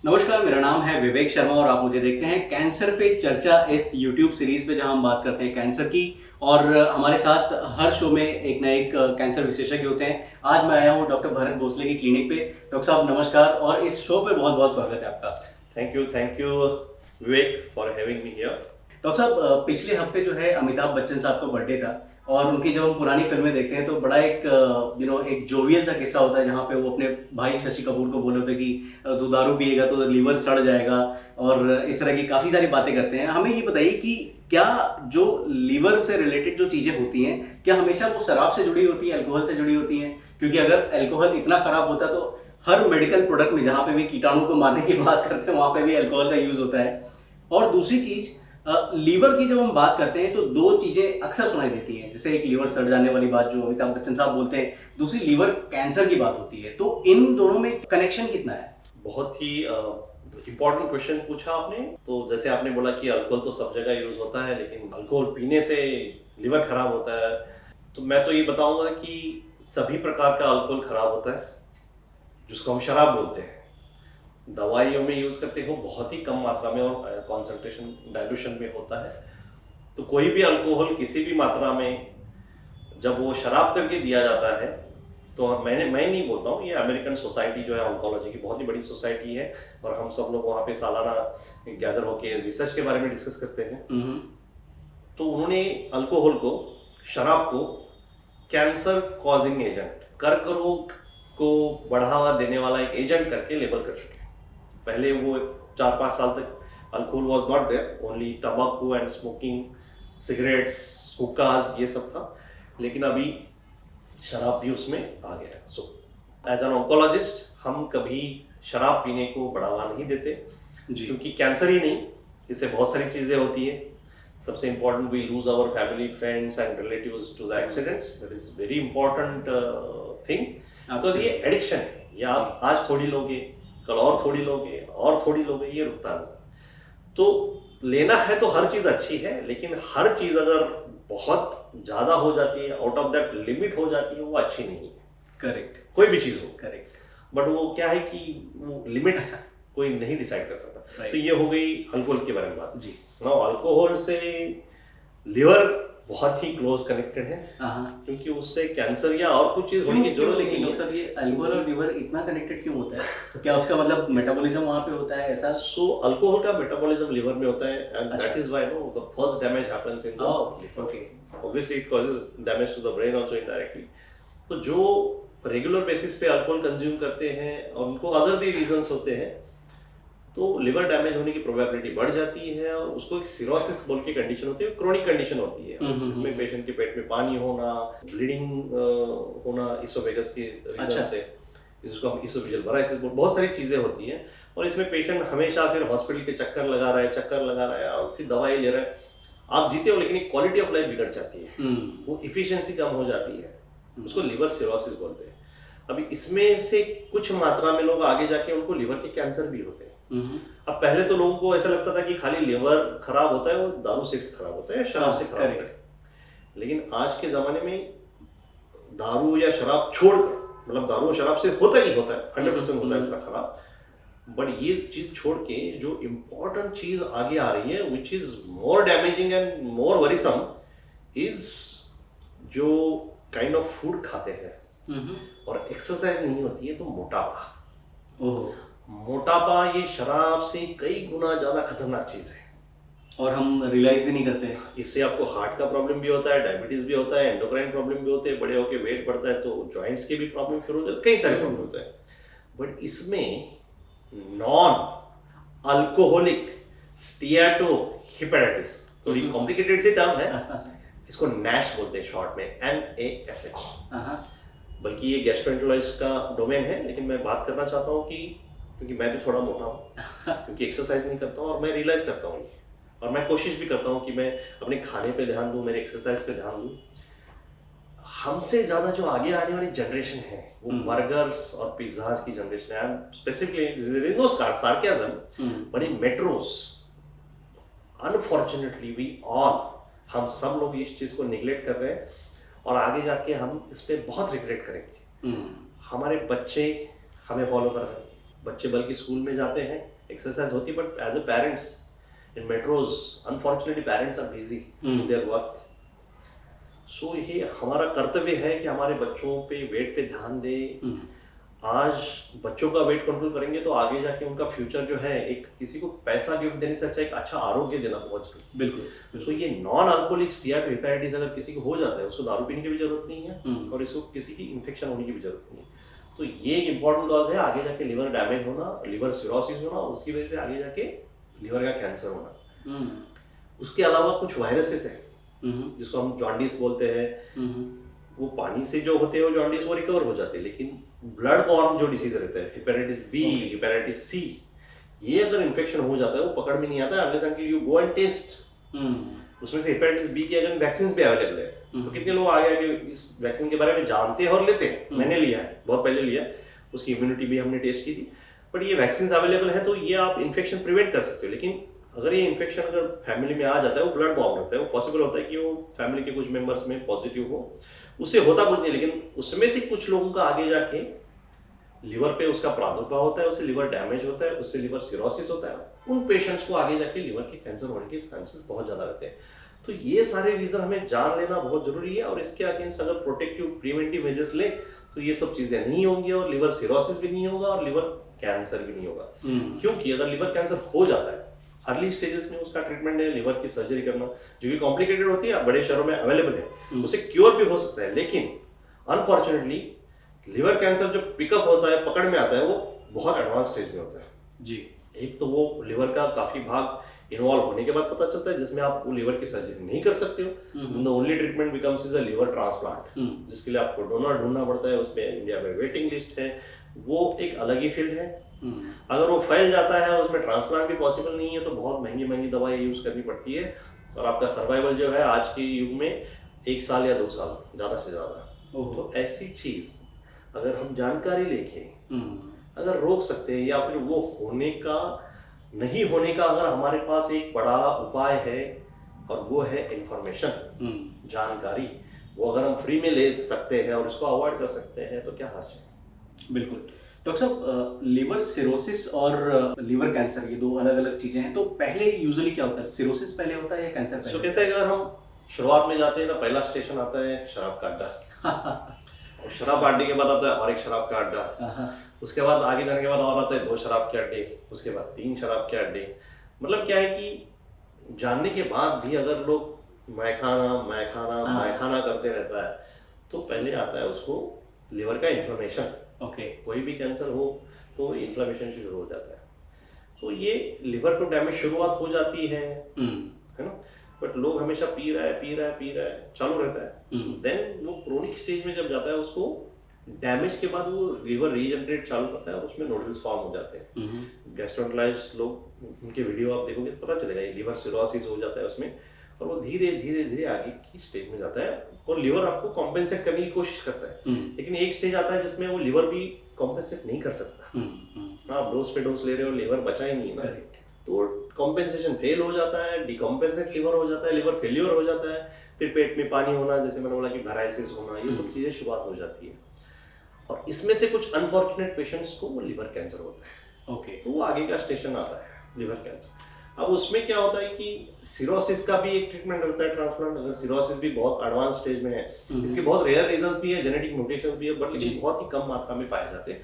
नमस्कार, मेरा नाम है विवेक शर्मा और आप मुझे देखते हैं कैंसर पे चर्चा इस यूट्यूब सीरीज पे जहां हम बात करते हैं कैंसर की। और हमारे साथ हर शो में एक ना एक कैंसर विशेषज्ञ होते हैं। आज मैं आया हूं डॉक्टर भरत भोसले की क्लिनिक पे। डॉक्टर साहब नमस्कार और इस शो पे बहुत बहुत स्वागत है आपका। Thank you Vivek for having me here. Doctor साहब पिछले हफ्ते जो है अमिताभ बच्चन साहब का बर्थडे था और उनकी जब हम पुरानी फिल्में देखते हैं तो बड़ा एक एक जोवियल सा किस्सा होता है जहाँ पे वो अपने भाई शशि कपूर को बोले होते कि तू दारू पिएगा तो लीवर सड़ जाएगा और इस तरह की काफ़ी सारी बातें करते हैं। हमें ये बताइए कि क्या जो लीवर से रिलेटेड जो चीज़ें होती हैं क्या हमेशा वो शराब से जुड़ी होती हैं, अल्कोहल से जुड़ी होती हैं? क्योंकि अगर अल्कोहल इतना ख़राब होता तो हर मेडिकल प्रोडक्ट में जहाँ पे भी कीटाणु को मारने की बात करते हैं वहाँ पे भी अल्कोहल का यूज़ होता है। और दूसरी चीज़ लीवर की जब हम बात करते हैं तो दो चीजें अक्सर सुनाई देती हैं, जैसे एक लीवर सड़ जाने वाली बात जो अमिताभ बच्चन साहब बोलते हैं, दूसरी लीवर कैंसर की बात होती है। तो इन दोनों में कनेक्शन कितना है? बहुत ही इम्पोर्टेंट क्वेश्चन पूछा आपने। तो जैसे आपने बोला कि अल्कोहल तो सब जगह यूज होता है, लेकिन अल्कोहल पीने से लीवर खराब होता है। तो मैं तो ये बताऊंगा कि सभी प्रकार का अल्कोहल खराब होता है, जिसको हम शराब बोलते हैं। दवाइयों में यूज करते हो बहुत ही कम मात्रा में और कॉन्सेंट्रेशन डाइल्यूशन में होता है। तो कोई भी अल्कोहल किसी भी मात्रा में जब वो शराब करके दिया जाता है तो मैं नहीं बोलता हूँ, ये अमेरिकन सोसाइटी जो है ऑन्कोलॉजी की बहुत ही बड़ी सोसाइटी है और हम सब लोग वहाँ पे सालाना गैदर होके रिसर्च के बारे में डिस्कस करते हैं। तो उन्होंने अल्कोहल को, शराब को कैंसर कॉजिंग एजेंट, कर्क रोग को बढ़ावा देने वाला एक एजेंट करके लेबल कर चुके हैं। पहले वो 4-5 साल तक alcohol was not there, only tobacco and smoking, cigarettes, hookahs ये सब था, लेकिन अभी शराब भी उसमें आ गया है। सो एज एन ऑन्कोलॉजिस्ट हम कभी शराब पीने को बढ़ावा नहीं देते जी, क्योंकि कैंसर ही नहीं, इससे बहुत सारी चीज़ें होती है। सबसे important, we lose our family, friends and relatives to the accidents. That is very important thing, because ये एडिक्शन है। ये आप आज थोड़ी लोगे, कल और थोड़ी लोगे और थोड़ी लोगे, ये रुकता नहीं। तो लेना है तो हर चीज़ अच्छी है, लेकिन हर चीज़ अगर बहुत ज़्यादा हो जाती है, आउट ऑफ दैट लिमिट हो जाती है, वो अच्छी नहीं है। करेक्ट, कोई भी चीज़ हो। करेक्ट, बट वो क्या है कि वो लिमिट कोई नहीं डिसाइड कर सकता। तो ये हो गई अल्कोहल के बारे में बात जी। नाउ अल्कोहल से लिवर बहुत ही क्लोज कनेक्टेड है, क्योंकि उससे कैंसर या और कुछ चीज होने की जरूरत नहीं है। सर, ये अल्कोहल और लिवर इतना कनेक्टेड क्यों होता है? क्या उसका मतलब मेटाबॉलिज्म वहाँ पे होता है ऐसा? सो अल्कोहल का मेटाबॉलिज्म लिवर में होता है, and that is why the first damage happens in the liver. Okay, obviously it causes damage to the brain also indirectly. तो जो रेगुलर बेसिस पे अल्कोहल कंज्यूम करते हैं और उनको अदर भी रीजंस होते हैं, तो लिवर डैमेज होने की प्रोबेबिलिटी बढ़ जाती है और उसको एक सिरोसिस बोल के कंडीशन होती है, क्रोनिक कंडीशन होती है, जिसमें पेशेंट के पेट में पानी होना, ब्लीडिंग होना इसोफेगस के रीजन से, जिसको हम इसोफेजियल वराइसिस, बहुत सारी चीजें होती हैं। और इसमें पेशेंट हमेशा फिर हॉस्पिटल के चक्कर लगा रहा है और फिर दवाई ले रहा है। आप जीते हो, लेकिन क्वालिटी ऑफ लाइफ बिगड़ जाती है, वो इफिशियंसी कम हो जाती है, उसको लिवर सिरोसिस बोलते हैं। अभी इसमें से कुछ मात्रा में लोग आगे जाके उनको लिवर के कैंसर भी होते हैं। अब पहले तो लोगों को ऐसा लगता था कि खाली लिवर खराब होता है वो दारू से खराब होता है या शराब से खराब होता है, लेकिन आज के जमाने में दारू या शराब छोड़कर, मतलब दारू और शराब से होता ही होता है, 100% होता है इतना खराब, बट ये चीज छोड़ के जो इम्पोर्टेंट चीज आगे आ रही है, which is more damaging and more worrisome, is जो काइंड ऑफ फूड खाते हैं और एक्सरसाइज नहीं होती है, तो मोटापा। मोटापा ये शराब से कई गुना ज्यादा खतरनाक चीज है और हम रियलाइज भी नहीं करते। इससे आपको हार्ट का प्रॉब्लम भी होता है, डायबिटीज भी होता है, एंडोक्राइन प्रॉब्लम भी होते हैं, बड़े होके वेट बढ़ता है तो जॉइंट्स के भी प्रॉब्लम शुरू हो जाते हैं, कई सारे प्रॉब्लम होते हैं। बट इसमें नॉन अल्कोहलिक स्टियाटोहेपेटाइटिस, थोड़ी कॉम्प्लिकेटेड सी टर्म है, इसको नैश बोलते हैं शॉर्ट में, NASH। बल्कि ये गैस्ट्रोएंटेरोलॉजिस्ट का डोमेन है, लेकिन मैं बात करना चाहता हूँ कि क्योंकि मैं भी थोड़ा मोटा हूँ, क्योंकि एक्सरसाइज नहीं करता हूँ और मैं रियलाइज करता हूँ, और मैं कोशिश भी करता हूँ कि मैं अपने खाने पे ध्यान दूँ, मेरे एक्सरसाइज पे ध्यान दूँ। हमसे ज़्यादा जो आगे आने वाली जनरेशन है वो बर्गर्स और पिज्जाज की जनरेशन है। Specifically no sarcasm, but in metros unfortunately we all, हम सब लोग इस चीज़ को निगलेक्ट कर रहे हैं और आगे जाके हम इस पर बहुत रिग्रेट करेंगे। हमारे बच्चे हमें फॉलो कर रहे हैं, बच्चे बल्कि स्कूल में जाते हैं एक्सरसाइज होती है, but as a parents in metros unfortunately parents are busy in their work. So ये हमारा कर्तव्य है कि हमारे बच्चों पे वेट पे ध्यान दें। आज बच्चों का वेट कंट्रोल करेंगे तो आगे जाके उनका फ्यूचर जो है, एक किसी को पैसा गिफ्ट देने से अच्छा एक अच्छा आरोग्य देना बहुत जरूरी। बिल्कुल। तो ये नॉन अल्कोहलिक स्टीatohepatitis अगर किसी को हो जाता है, उसको दारू पीने की भी जरूरत नहीं है और इसको किसी की इन्फेक्शन होने की भी जरूरत नहीं है। तो ये एक इंपॉर्टेंट कॉज है आगे जाके लिवर डैमेज होना, लिवर सिरोसिस होना, उसकी वजह से आगे जाके लिवर का कैंसर होना। उसके अलावा कुछ वायरसेस है जिसको हम जॉन्डिस बोलते हैं, वो पानी से जो होते हैं वो जॉन्डिस वो रिकवर हो जाते हैं, लेकिन ब्लड बॉर्न जो डिसीज रहता है, हेपेटाइटिस बी, हेपेटाइटिस सी, ये अगर इन्फेक्शन हो जाता है वो पकड़ में नहीं आता unless until you go and test. उसमें से हेपेटाइटिस बी की अगर वैक्सीन भी अवेलेबल है तो कितने लोग आगे आगे इस वैक्सीन के बारे में जानते हैं और लेते हैं। मैंने लिया है, बहुत पहले लिया, उसकी इम्यूनिटी भी हमने टेस्ट की थी। बट ये वैक्सीन अवेलेबल है तो ये आप इन्फेक्शन प्रिवेंट कर सकते हो। लेकिन अगर ये इन्फेक्शन अगर फैमिली में आ जाता है, वो ब्लड बॉर्न रहता है, वो पॉसिबल होता है कि वो फैमिली के कुछ मेंबर्स में पॉजिटिव हो, उससे होता कुछ नहीं, लेकिन उसमें से कुछ लोगों का आगे जाके लिवर पे उसका प्रादुर्भाव होता है, उससे लिवर डैमेज होता है, उससे लिवर सिरोसिस होता है। उन पेशेंट्स को आगे जाके लिवर के कैंसर होने के चांसेस बहुत ज़्यादा रहते हैं। तो ये सारे रीज़न हमें जान लेना बहुत ज़रूरी है, और इसके अगेंस्ट अगर प्रोटेक्टिव प्रिवेंटिव मेजर्स ले तो ये सब चीज़ें नहीं होंगी, और लिवर सिरोसिस भी नहीं होगा और लिवर कैंसर भी नहीं होगा। क्योंकि अगर लिवर कैंसर हो जाता है, अर्ली स्टेजेस में उसका ट्रीटमेंट है लिवर की सर्जरी करना, जो कि कॉम्प्लिकेटेड होती है, बड़े शहरों में अवेलेबल है, उसे क्योर भी हो सकता है। लेकिन अनफॉर्चुनेटली लिवर कैंसर जो पिकअप होता है, पकड़ में आता है, वो बहुत एडवांस स्टेज में होता है जी। एक तो वो लिवर का काफी भाग इन्वॉल्व होने के बाद पता चलता है, जिसमें आप वो लिवर की सर्जरी नहीं कर सकते हो। The only treatment becomes is a liver transplant, जिसके लिए आपको डोनर ढूंढना पड़ता है। उसमें इंडिया में वेटिंग लिस्ट है, वो एक अलग ही फील्ड है। अगर वो फैल जाता है और उसमें ट्रांसप्लांट भी पॉसिबल नहीं है तो बहुत महंगी महंगी दवाएं यूज करनी पड़ती है, और आपका सर्वाइवल जो है आज के युग में 1 साल या 2 साल ज़्यादा से ज़्यादा। तो ऐसी चीज़ अगर हम जानकारी लेके अगर रोक सकते हैं, या फिर वो होने का नहीं होने का अगर हमारे पास एक बड़ा उपाय है, और वो है इंफॉर्मेशन, जानकारी, वो अगर हम फ्री में ले सकते हैं और इसको अवॉइड कर सकते हैं तो क्या हर्ज है। बिल्कुल। डॉक्टर साहब, लिवर सिरोसिस और लिवर कैंसर ये दो अलग अलग चीजें हैं, तो पहले यूजुअली क्या होता है, सिरोसिस पहले होता है या कैंसर पहले? तो कैसे अगर हम शुरुआत में जाते हैं ना, पहला स्टेशन आता है शराब का अड्डा और शराब अड्डे के बाद आता है और एक शराब का अड्डा, उसके बाद आगे जाने के बाद और आता है 2 शराब के अड्डे, उसके बाद 3 शराब के अड्डे। मतलब क्या है कि जानने के बाद भी अगर लोग मैखाना करते रहता है, तो पहले आता है उसको लिवर का इन्फ्लेमेशन। कोई भी कैंसर हो तो इन्फ्लेमेशन शुरू हो जाता है, तो ये लिवर को डैमेज शुरुआत हो जाती है ना। बट लोग हमेशा पी रहा है चालू रहता है। देन वो क्रोनिक स्टेज में जब जाता है, उसको डैमेज के बाद वो लिवर रीजनरेट चालू करता है और उसमें नोडल्स फॉर्म हो जाते हैं। गैस्ट्रोएंटेराइटिस लोग, उनके वीडियो आप देखोगे तो पता चलेगा, ये लिवर सिरोसिस हो जाता है उसमें, और वो धीरे धीरे आगे की स्टेज में जाता है, और लिवर आपको कॉम्पेंसेट करने की कोशिश करता है। लेकिन एक स्टेज आता है जिसमें वो लिवर भी कॉम्पेंसेट नहीं कर सकता। आप डोज पे डोज ले रहे हो, लिवर बचा ही नहीं ना, तो कॉम्पेंसेशन फेल हो जाता है, डिकॉम्पेंसेट लिवर हो जाता है, लिवर फेल्योर हो जाता है, फिर पेट में पानी होना, जैसे मैंने बोला कि वेराइसिस होना, ये सब चीजें शुरुआत हो जाती है। और इसमें से कुछ अनफॉर्चुनेट पेशेंट्स को वो लिवर कैंसर होता है। तो वो आगे का स्टेशन आता है लिवर कैंसर। अब उसमें क्या होता है कि सिरोसिस का भी एक ट्रीटमेंट रहता है, ट्रांसप्लांट। अगर सिरोसिस भी बहुत एडवांस स्टेज में है, इसके बहुत रेयर रीजंस भी है, जेनेटिक म्यूटेशंस भी है, बट लेकिन बहुत ही कम मात्रा में पाए जाते हैं।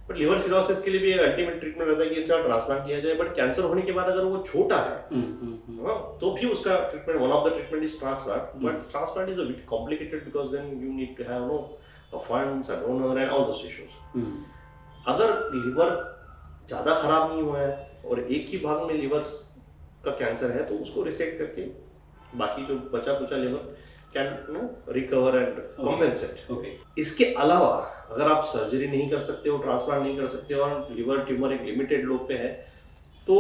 बट लिवर सिरोसिस के लिए भी एक अल्टीमेट ट्रीटमेंट रहता है कि इसका ट्रांसप्लांट किया जाए। बट कैंसर होने के बाद अगर वो छोटा है तो भी उसका treatment, one of the treatment is transplant. But transplant is a bit complicated because then you need to have funds, a donor and all those issues. अगर लिवर ज्यादा खराब नहीं हुआ है और एक ही भाग में लिवर का कैंसर है, तो उसको रिसेक्ट करके बाकी जो बचा कुचा liver can recover and compensate. इसके अलावा अगर आप सर्जरी नहीं कर सकते हो, ट्रांसप्लांट नहीं कर सकते हो, और लिवर ट्यूमर एक लिमिटेड लोग पे है, तो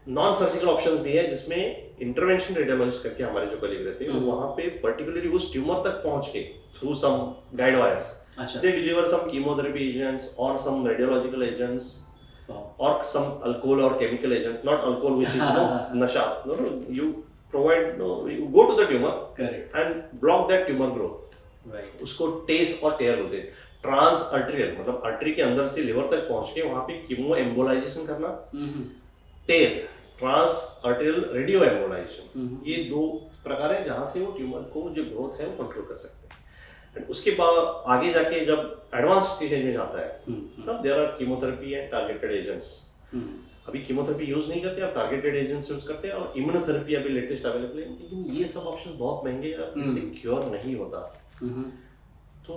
नॉन सर्जिकल ऑप्शंस भी है, जिसमें इंटरवेंशन रेडियोलॉजिस्ट करके हमारे जो कलीग रहते हैं, वो वहाँ पे पर्टिकुलरली उस ट्यूमर तक पहुंच के through some guide wires they deliver some chemotherapy agents और some radiological agents or some alcohol or chemical agent, not alcohol which is nasha. No, you provide, you go to the tumor, correct, and block that tumor growth. Right. उसको टेस और टेयर होते हैं। Trans अर्टेरियल मतलब artery के अंदर से liver तक पहुंच के वहाँ पे कीमो एम्बोलाइजेशन करना, टेर, ट्रांस आर्टेरियल रेडियो एम्बोलाइजेशन, ये 2 प्रकार है जहाँ से वो ट्यूमर को जो ग्रोथ है वो कंट्रोल कर सकते हैं। एंड उसके बाद आगे जाके जब एडवांस स्टेज में जाता है तब there are chemotherapy and targeted agents. अभी कीमोथेरेपी यूज नहीं करते, आप टारगेटेड एजेंट्स यूज करते हैं, और इम्यूनोथेरेपी अभी लेटेस्ट अवेलेबल है, लेकिन ये सब ऑप्शन बहुत महंगे हैं, इससे क्योर नहीं होता। तो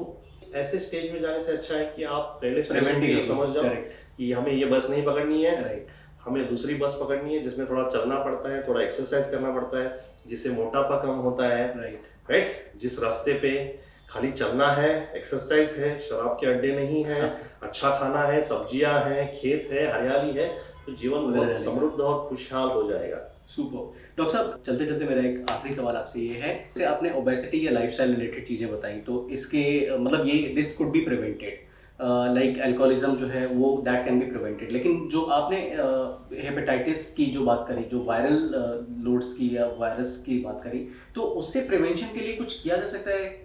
ऐसे स्टेज में जाने से अच्छा है कि आप पहले Preventive समझ जाओ कि हमें ये बस नहीं पकड़नी है, राइट, हमें दूसरी बस पकड़नी है जिसमें थोड़ा चलना पड़ता है, थोड़ा एक्सरसाइज करना पड़ता है, जिससे मोटापा कम होता है, राइट। जिस रास्ते पे खाली चलना है, एक्सरसाइज है, शराब के अड्डे नहीं है, अच्छा खाना है, सब्जियां हैं, खेत है, हरियाली है, तो जीवन बहुत समृद्ध और खुशहाल हो जाएगा। सुपर। डॉक्टर साहब, चलते चलते मेरा एक आखिरी सवाल आपसे ये है, जैसे आपने ओबेसिटी या लाइफस्टाइल रिलेटेड चीज़ें बताई, तो इसके मतलब ये this could be prevented, like alcoholism जो है वो दैट कैन बी प्रिवेंटेड, लेकिन जो आपने हेपेटाइटिस की जो बात करी, जो वायरल लोड्स की या वायरस की बात करी, तो उससे प्रिवेंशन के लिए कुछ किया जा सकता है?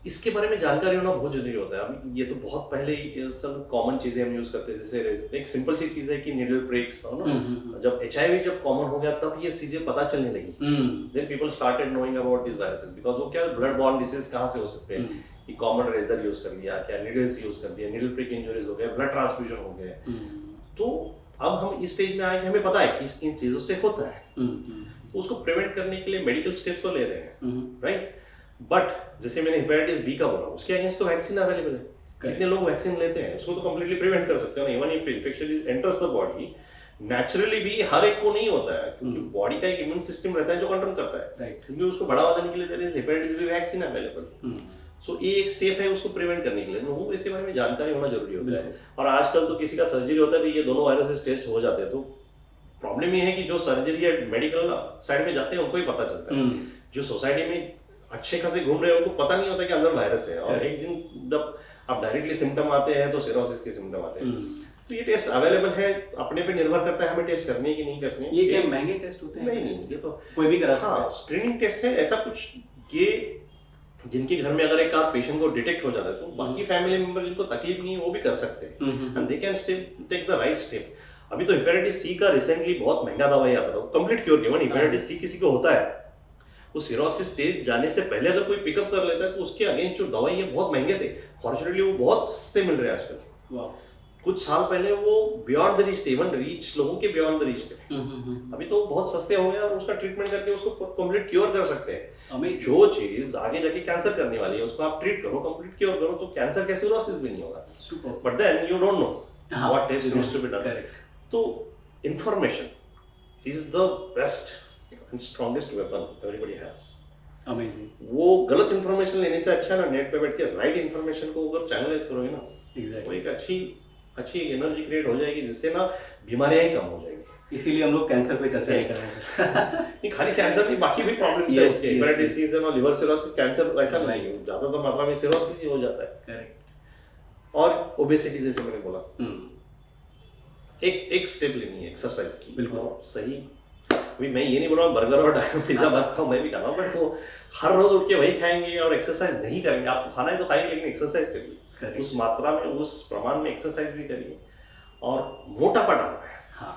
इसके बारे में जानकारी होना बहुत जरूरी होता है। अभी ये तो बहुत पहले ही सब कॉमन चीजें हम यूज करते हैं, जैसे एक सिंपल सी चीज है कि नीडल प्रिक्स, जब HIV जब कॉमन हो गया तब ये चीजें पता चलने लगी। Then people started knowing about this viruses, because वो क्या ब्लड बॉर्न डिसीज कहाँ से हो सकते हैं, कि कॉमन रेजर यूज कर लिया, क्या नीडल्स यूज कर दिया, नीडल प्रिक इंजरीज हो गए, ब्लड ट्रांसफ्यूजन हो गए। तो अब हम इस स्टेज में आए कि हमें पता है कि इन चीजों से होता है, तो उसको प्रिवेंट करने के लिए मेडिकल स्टेप्स तो ले रहे हैं, राइट। बट जैसे मैंने हेपेटाइटिस बी का बोला, उसके अगेंस्ट तो वैक्सीन अवेलेबल है, कितने लोग वैक्सीन लेते हैं, उसको तो कंप्लीटली प्रिवेंट कर सकते हो ना। Even if infection is enters the body naturally भी हर एक को नहीं होता है, क्योंकि बॉडी का एक इम्यून सिस्टम रहता है जो कंट्रोल करता है, क्योंकि उसको बढ़ावा देने के लिए there is hepatitis B vaccine available. So ये एक स्टेप है उसको प्रिवेंट करने के लिए, लोगों को इसके बारे में जानकारी होना जरूरी होता है। और आजकल तो किसी का सर्जरी होता है तो ये दोनों वायरसेस टेस्ट हो जाते हैं, तो प्रॉब्लम ये है कि जो सर्जरी या मेडिकल साइड में जाते हैं उनको ही पता चलता है, जो सोसाइटी में अच्छे खासे घूम रहे हैं उनको पता नहीं होता कि अंदर वायरस है। और एक दिन जब आप डायरेक्टली सिम्टम आते हैं तो सिरोसिस के सिम्टम आते हैं। तो ये टेस्ट अवेलेबल है, अपने पे निर्भर करता है हमें टेस्ट करने की नहीं करने। ये क्या महंगे टेस्ट होते हैं? नहीं, ये तो कोई भी करा सकता है। स्क्रीनिंग टेस्ट है, ऐसा कुछ ये जिनके घर में अगर एक आध पेशेंट को डिटेक्ट हो जाता है तो बाकी फैमिली मेंबर जिनको तकलीफ नहीं है वो भी कर सकते हैं, and they can take the right step. अभी तो हेपेटाइटिस सी का रिसेंटली बहुत महंगा दवाई आता था, कंप्लीट क्योर किया। हेपेटाइटिस सी किसी को होता है, वो सिरोसिस स्टेज जाने से पहले अगर कोई पिकअप कर लेता है तो उसके अगेंस्ट जो दवाई है बहुत महंगे थे, फॉर्चुनेटली वो बहुत सस्ते मिल रहे हैं आजकल। कुछ साल पहले वो बियॉन्ड द रीच थे, इवन रीच लोगों के बियॉन्ड द रीच थे। अभी तो बहुत सस्ते हो गए और उसका ट्रीटमेंट करके उसको कंप्लीट क्योर कर सकते हैं। जो चीज आगे जाके कैंसर करने वाली है उसको आप ट्रीट करो, कंप्लीट क्योर करो, तो कैंसर के सिरोसिस भी नहीं होगा। But then you don't know what test needs to be done. तो information is the best and strongest weapon everybody has. Amazing. वो गलत इंफॉर्मेशन लेने से अच्छा ना नेट पे बैठ के राइट इंफॉर्मेशन को अगर चैनलाइज करोगे ना, वो एक अच्छी एनर्जी क्रिएट हो जाएगी, जिससे ना बीमारियां ही कम हो जाएंगी। इसीलिए हम लोग कैंसर पे चर्चा कर रहे हैं। नहीं, खाली कैंसर नहीं, बाकी भी प्रॉब्लम्स है उसके, हेपेटाइटिस सी है ना, लिवर सिरोसिस, कैंसर वैसा नहीं है, ज्यादातर मात्रा में सिरोसिस ही हो जाता है। करेक्ट। और ओबेसिटी जैसे मैंने बोला, एक स्टेप लेनी है एक्सरसाइज की, बिल्कुल सही। अभी मैं ये नहीं बोल रहा हूँ बर्गर और पिज्जा मत खाओ, मैं भी खाता हूँ, बट वो हर रोज उठ के वही खाएंगे और एक्सरसाइज नहीं करेंगे। आपको खाना है तो खाइए, लेकिन एक्सरसाइज करिए, उस मात्रा में उस प्रमाण में एक्सरसाइज भी करिए, और मोटापा डालना है।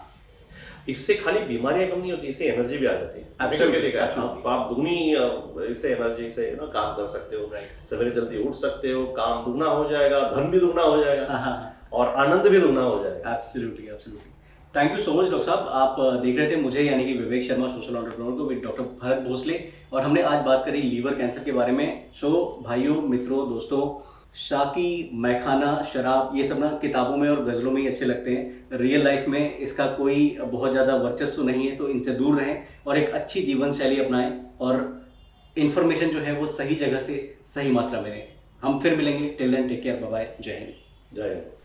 इससे खाली बीमारियां कम नहीं होती, इससे एनर्जी भी आ जाती है। आप दुगनी इससे एनर्जी से ना काम कर सकते हो, सवेरे जल्दी उठ सकते हो, काम दुगना हो जाएगा, धन भी दुगना हो जाएगा, और आनंद भी दुगना हो जाएगा। Absolutely. Thank you so much doctor साहब। आप देख रहे थे मुझे, यानी कि विवेक शर्मा, सोशल एंटरप्रेन्योर को, विद डॉक्टर भरत भोसले, और हमने आज बात करी लीवर कैंसर के बारे में। सो भाइयों, मित्रों, दोस्तों, शाकी, मैखाना, शराब, ये सब ना किताबों में और गज़लों में ही अच्छे लगते हैं। रियल लाइफ में इसका कोई बहुत ज़्यादा वर्चस्व नहीं है, तो इनसे दूर रहें और एक अच्छी जीवन शैली अपनाएं, और इन्फॉर्मेशन जो है वो सही जगह से सही मात्रा में रहें। हम फिर मिलेंगे। Till then take care, bye bye, जय हिंद। जय हिंद।